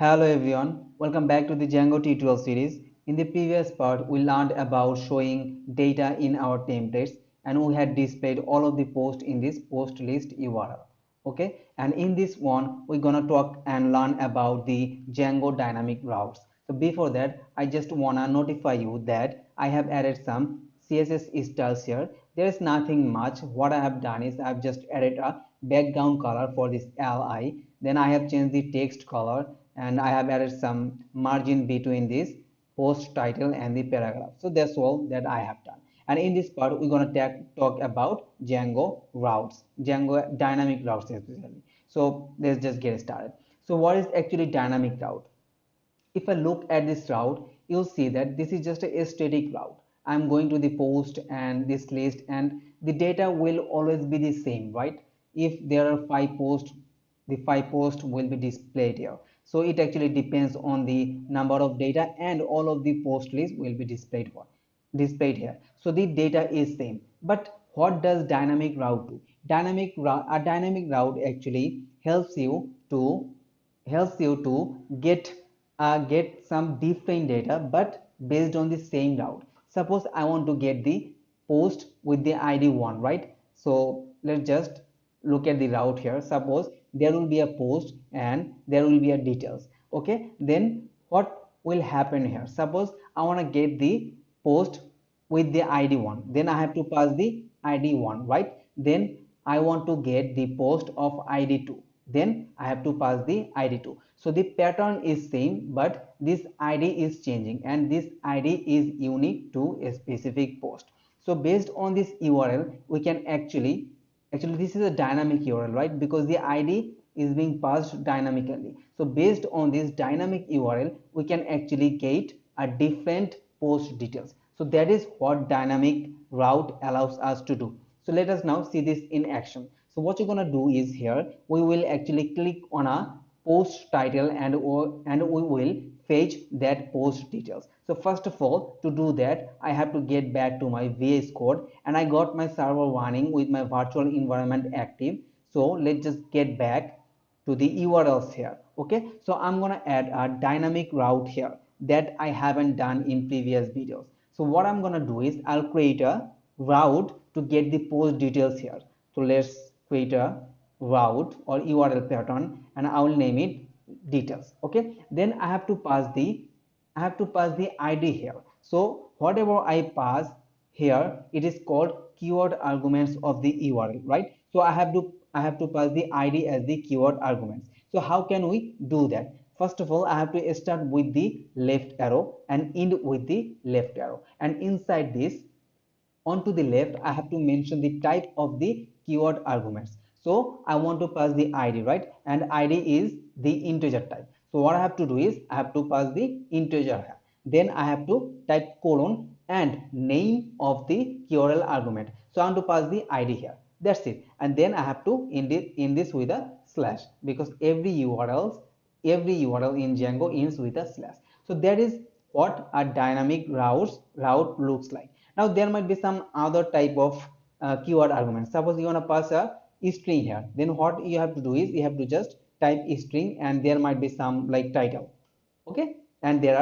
Hello everyone, welcome back to the Django tutorial series. In the previous part, we learned about showing data in our templates and we had displayed all of the posts in this post list URL. Okay, and in this one, we're gonna talk and learn about the Django dynamic routes. So before that, I just wanna notify you that I have added some CSS styles here. There is nothing much. What I have done is I've just added a background color for this LI. Then I have changed the text color and I have added some margin between this post title and the paragraph. So that's all that I have done. And in this part, we're going to talk about Django routes, Django dynamic routes especially. So let's just get started. So what is actually dynamic route? If I look at this route, you'll see that this is just a static route. I'm going to the post and this list and the data will always be the same, right? If there are 5 posts, the 5 posts will be displayed here. So it actually depends on the number of data and all of the post lists will be displayed here. So the data is same. But what does dynamic route do? A dynamic route actually helps you to get some different data but based on the same route. Suppose I want to get the post with the ID 1, right? So let's just look at the route here. Suppose there will be a post and there will be a details. Okay, then what will happen here? Suppose I want to get the post with the ID 1, then I have to pass the ID 1, right? Then I want to get the post of ID 2, then I have to pass the ID 2. So the pattern is same but this ID is changing and this ID is unique to a specific post. So based on this URL we can actually this is a dynamic URL, right? Because the ID is being passed dynamically. So based on this dynamic URL we can actually get a different post details. So that is what dynamic route allows us to do. So let us now see this in action. So what you're gonna do is here we will actually click on a post title and we will fetch that post details. So first of all, to do that I have to get back to my VS Code and I got my server running with my virtual environment active. So let's just get back to the URLs here. Okay, so I'm gonna add a dynamic route here that I haven't done in previous videos. So what I'm gonna do is I'll create a route to get the post details here. So let's create a route or URL pattern and I will name it details. Okay, then I have to pass the ID here. So whatever I pass here, it is called keyword arguments of the URL, right? So I have to pass the ID as the keyword arguments. So how can we do that? First of all, I have to start with the left arrow and end with the left arrow, and inside this onto the left I have to mention the type of the keyword arguments. So I want to pass the ID, right? And ID is the integer type. So what I have to do is I have to pass the integer here. Then I have to type colon and name of the URL argument. So I want to pass the ID here. That's it. And then I have to end this with a slash because every URL in Django ends with a slash. So that is what a dynamic route looks like. Now there might be some other type of keyword arguments. Suppose you want to pass a string here, then what you have to do is you have to just type string and there might be some like title. Okay, and there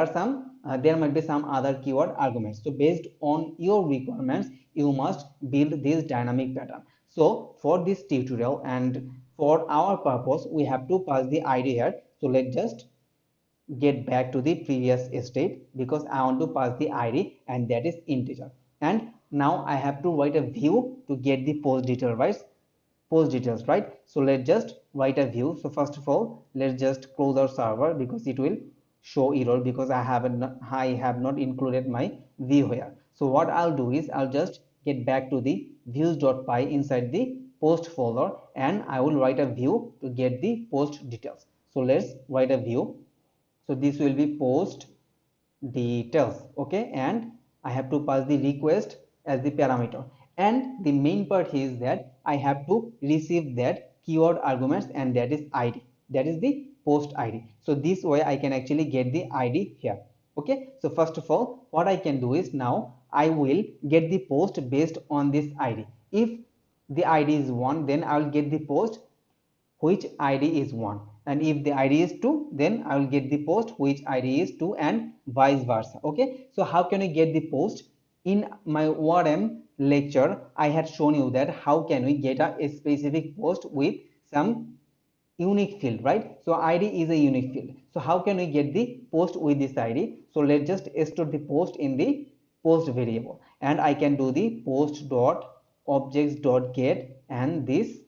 might be some other keyword arguments. So based on your requirements you must build this dynamic pattern. So for this tutorial and for our purpose we have to pass the ID here. So let's just get back to the previous state because I want to pass the ID and that is integer. And now I have to write a view to get the post details, right? So let's just write a view. So first of all, let's just close our server because it will show error because I have not included my view here. So what I'll do is I'll just get back to the views.py inside the post folder and I will write a view to get the post details. So let's write a view. So this will be post details. Okay, and I have to pass the request as the parameter, and the main part is that I have to receive that keyword arguments and that is ID, that is the post ID. So this way I can actually get the ID here. Okay, so first of all what I can do is now I will get the post based on this ID. If the ID is 1, then I will get the post which ID is 1, and if the id is 2, then I will get the post which id is 2 and vice versa. Okay, so how can we get the post? In my ORM lecture I had shown you that how can we get a specific post with some unique field, right? So id is a unique field. So how can we get the post with this id? So let's just store the post in the post variable, and I can do the post dot objects dot get and this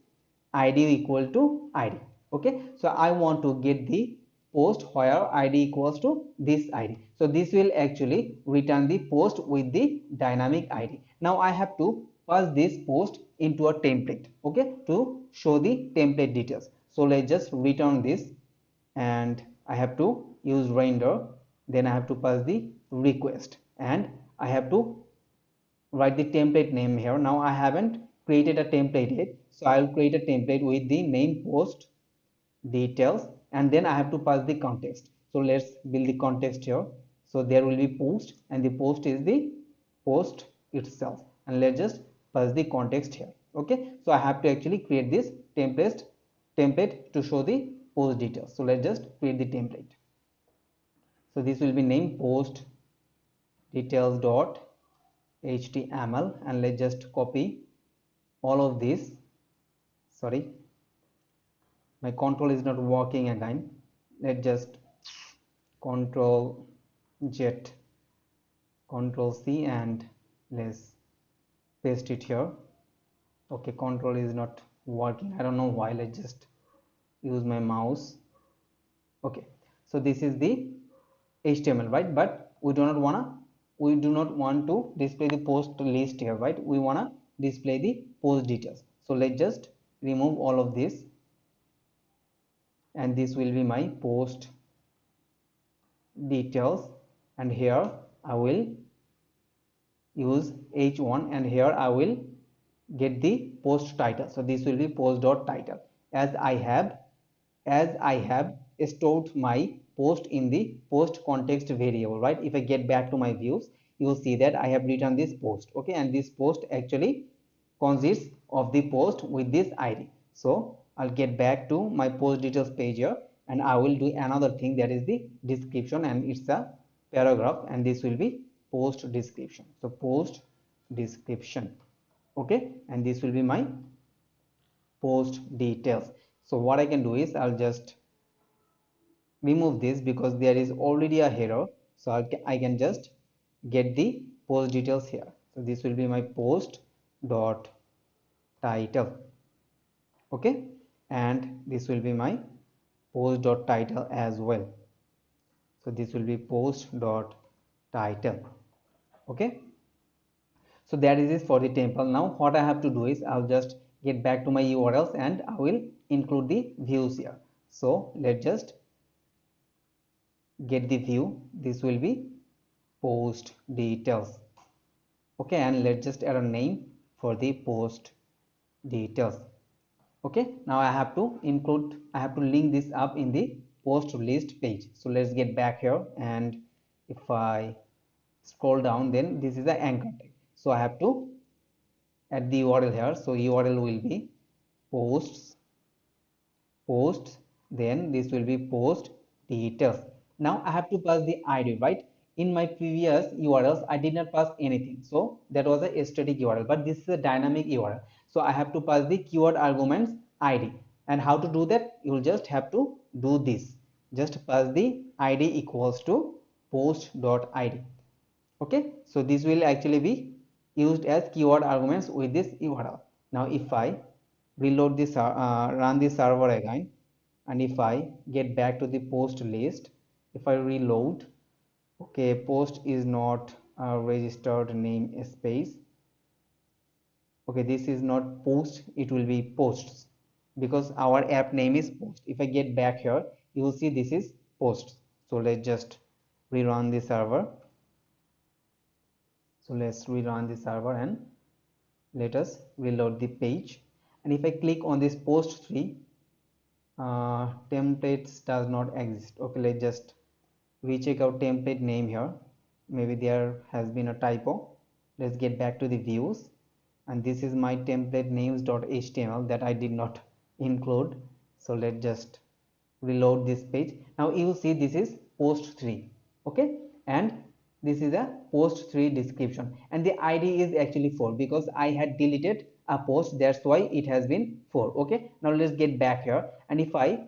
id equal to id. Okay, so I want to get the post where id equals to this id. So this will actually return the post with the dynamic id. Now I have to pass this post into a template, okay, to show the template details. So let's just return this, and I have to use render, then I have to pass the request, and I have to write the template name here. Now I haven't created a template yet, so I'll create a template with the name post details, and then I have to pass the context. So let's build the context here. So there will be post, and the post is the post itself, and let's just pass the context here. Okay, so I have to actually create this template to show the post details. So let's just create the template. So this will be name post details dot html, and let's just copy all of this. Sorry, my control is not working again. Let's just control z, control c, and let's paste it here. Okay, control is not working, I don't know why. Let's just use my mouse. Okay, so this is the html, right? But we do not want to display the post list here, right? We want to display the post details. So let's just remove all of this, and this will be my post details, and here I will use h1, and here I will get the post title. So this will be post dot title, as I have stored my post in the post context variable, right? If I get back to my views, you will see that I have written this post. Okay, and this post actually consists of the post with this id. So I'll get back to my post details page here, and I will do another thing, that is the description, and it's a paragraph, and this will be post description. So post description. Okay, and this will be my post details. So what I can do is I'll just remove this because there is already a header. So I can just get the post details here. So this will be my post dot title. Okay, and this will be my post dot title as well. So this will be post dot title. Okay, so that is it for the temple. Now what I have to do is I'll just get back to my URLs, and I will include the views here. So let's just get the view. This will be post details. Okay, and let's just add a name for the post details. Okay, now I have to link this up in the post list page. So let's get back here, and if I scroll down, then this is the anchor tag. So I have to add the URL here. So URL will be posts, then this will be post details. Now I have to pass the id, right? In my previous URLs I did not pass anything, so that was a static URL, but this is a dynamic URL. So I have to pass the keyword arguments id. And how to do that? You will just have to do this. Just pass the id equals to post.id. Okay, so this will actually be used as keyword arguments with this URL. Now if I reload this, run the server again, and if I get back to the post list, if I reload, okay, post is not a registered name space. Okay, this is not post, it will be posts, because our app name is post. If I get back here, you will see this is posts. So let's just rerun the server. So let's rerun the server, and let us reload the page. And if I click on this post 3, templates does not exist. Okay, let's just recheck out template name here. Maybe there has been a typo. Let's get back to the views, and this is my template names.html that I did not include. So let's just reload this page. Now you will see this is post 3. Okay, and this is a post 3 description, and the id is actually 4 because I had deleted a post, that's why it has been 4. Okay, now let's get back here, and if I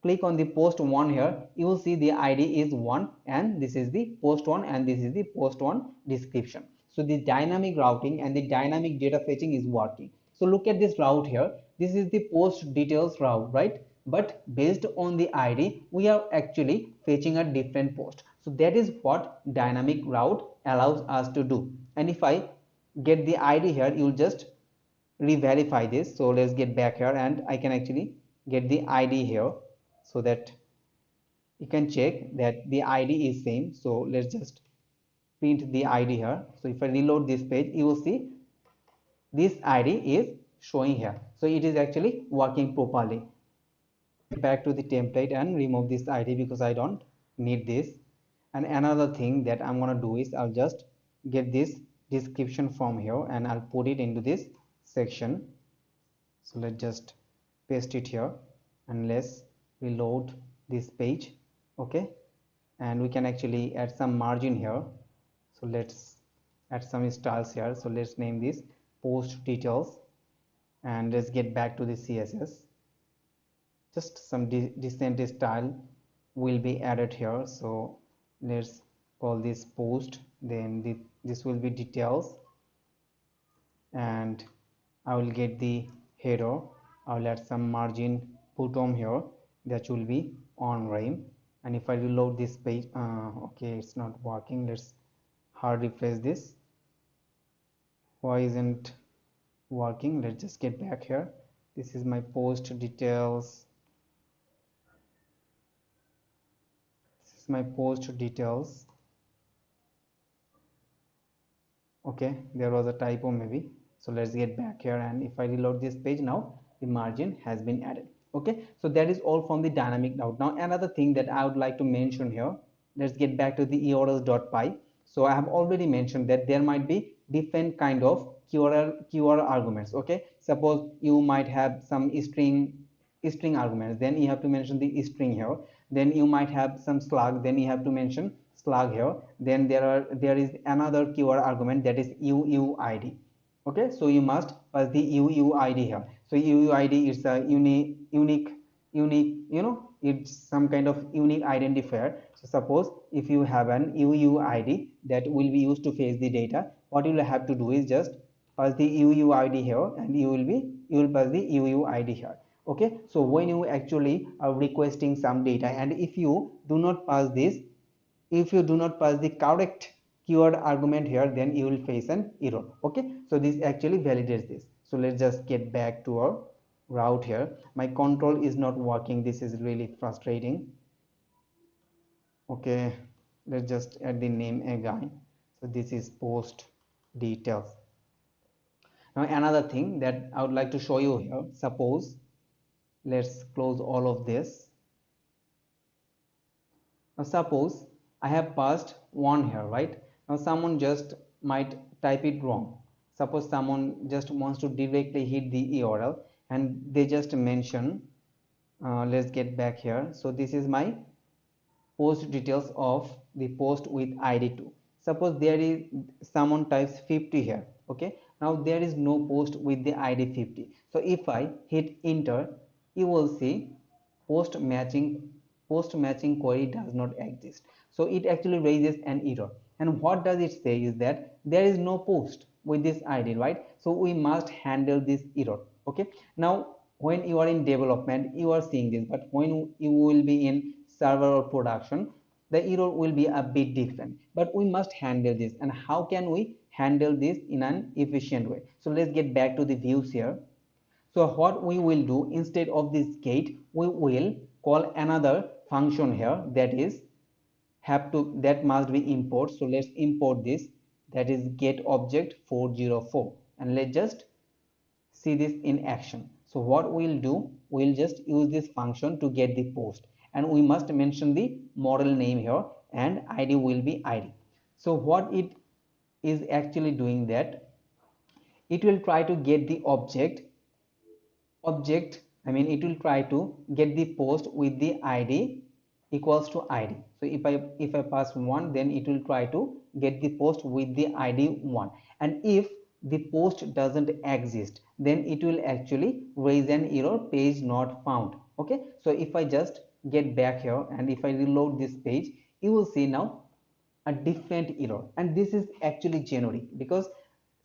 click on the post 1 here, you will see the id is 1, and this is the post 1, and this is the post 1 description. So the dynamic routing and the dynamic data fetching is working. So look at this route here, this is the post details route, right? But based on the id we are actually fetching a different post. So that is what dynamic route allows us to do. And if I get the id here, you'll just re-verify this. So let's get back here, and I can actually get the id here, so that you can check that the id is same. So let's just print the id here. So if I reload this page, you will see this id is showing here, so it is actually working properly. Back to the template and remove this id because I don't need this. And another thing that I'm going to do is I'll just get this description from here and I'll put it into this section. So let's just paste it here, and let's reload this page. Okay, and we can actually add some margin here. So let's add some styles here. So let's name this post details, and let's get back to the css. Just some decent style will be added here. So let's call this post, then this will be details, and I will get the header. I will add some margin bottom here, that will be on rem. And if I reload this page, okay, it's not working. Let's hard refresh this. Why isn't working? Let's just get back here. This is my post details. This is my post details. Okay, there was a typo maybe. So let's get back here, and if I reload this page, now the margin has been added. Okay, so that is all from the dynamic route. Now another thing that I would like to mention here, let's get back to the urls.py. So I have already mentioned that there might be different kind of qr arguments. Okay, suppose you might have some string arguments, then you have to mention the string here. Then you might have some slug, then you have to mention slug here. Then there is another qr argument, that is uuid. Okay, so you must pass the uuid here. So uuid is a unique, it's some kind of unique identifier. So suppose if you have an uuid that will be used to fetch the data, what you will have to do is just pass the uuid here, and you will pass the uuid here. Okay, so when you actually are requesting some data, and if you do not pass this, if you do not pass the correct keyword argument here, then you will face an error. Okay, so this actually validates this. So let's just get back to our route here. My control is not working, this is really frustrating. Okay, let's just add the name again. So this is post details. Now another thing that I would like to show you here, suppose let's close all of this. Now suppose I have passed 1 here, right? Now someone just might type it wrong. Suppose someone just wants to directly hit the URL, and they just mention, let's get back here. So this is my post details of the post with id2. Suppose there is someone types 50 here. Okay, now there is no post with the id 50. So if I hit enter, you will see post matching query does not exist. So it actually raises an error. And what does it say is that there is no post with this id, right? So we must handle this error. Okay, now when you are in development you are seeing this, but when you will be in server or production, the error will be a bit different. But we must handle this. And how can we handle this in an efficient way? So let's get back to the views here. So what we will do, instead of this get, we will call another function here, that must be import. So let's import this, that is get object 404, and let's just see this in action. So what we'll do, we'll just use this function to get the post, and we must mention the model name here, and id will be id. So what it is actually doing, that it will try to get the object I mean it will try to get the post with the id equals to id. So if I pass 1, then it will try to get the post with the id 1, and if the post doesn't exist, then it will actually raise an error, page not found. Okay, so if I just get back here and if I reload this page, you will see now a different error, and this is actually generic because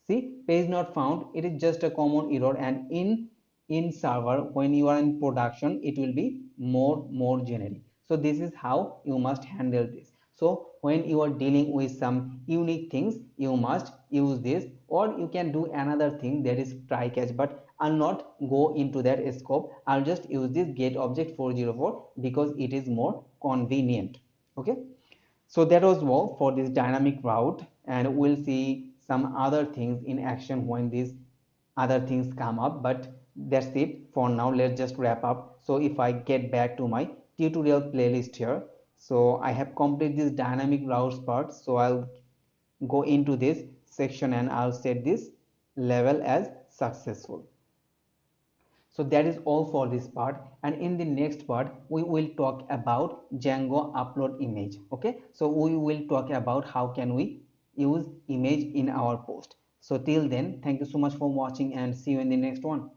see, page not found, it is just a common error, and in server when you are in production it will be more generic. So this is how you must handle this. So when you are dealing with some unique things, you must use this, or you can do another thing, that is try catch, but I'll not go into that scope. I'll just use this get object 404 because it is more convenient. Okay, so that was all for this dynamic route, and we'll see some other things in action when these other things come up. But that's it for now. Let's just wrap up. So if I get back to my tutorial playlist here, so I have completed this dynamic routes part. So I'll go into this section and I'll set this level as successful. So that is all for this part, and in the next part we will talk about Django upload image. Okay, so we will talk about how can we use image in our post. So till then, thank you so much for watching and see you in the next one.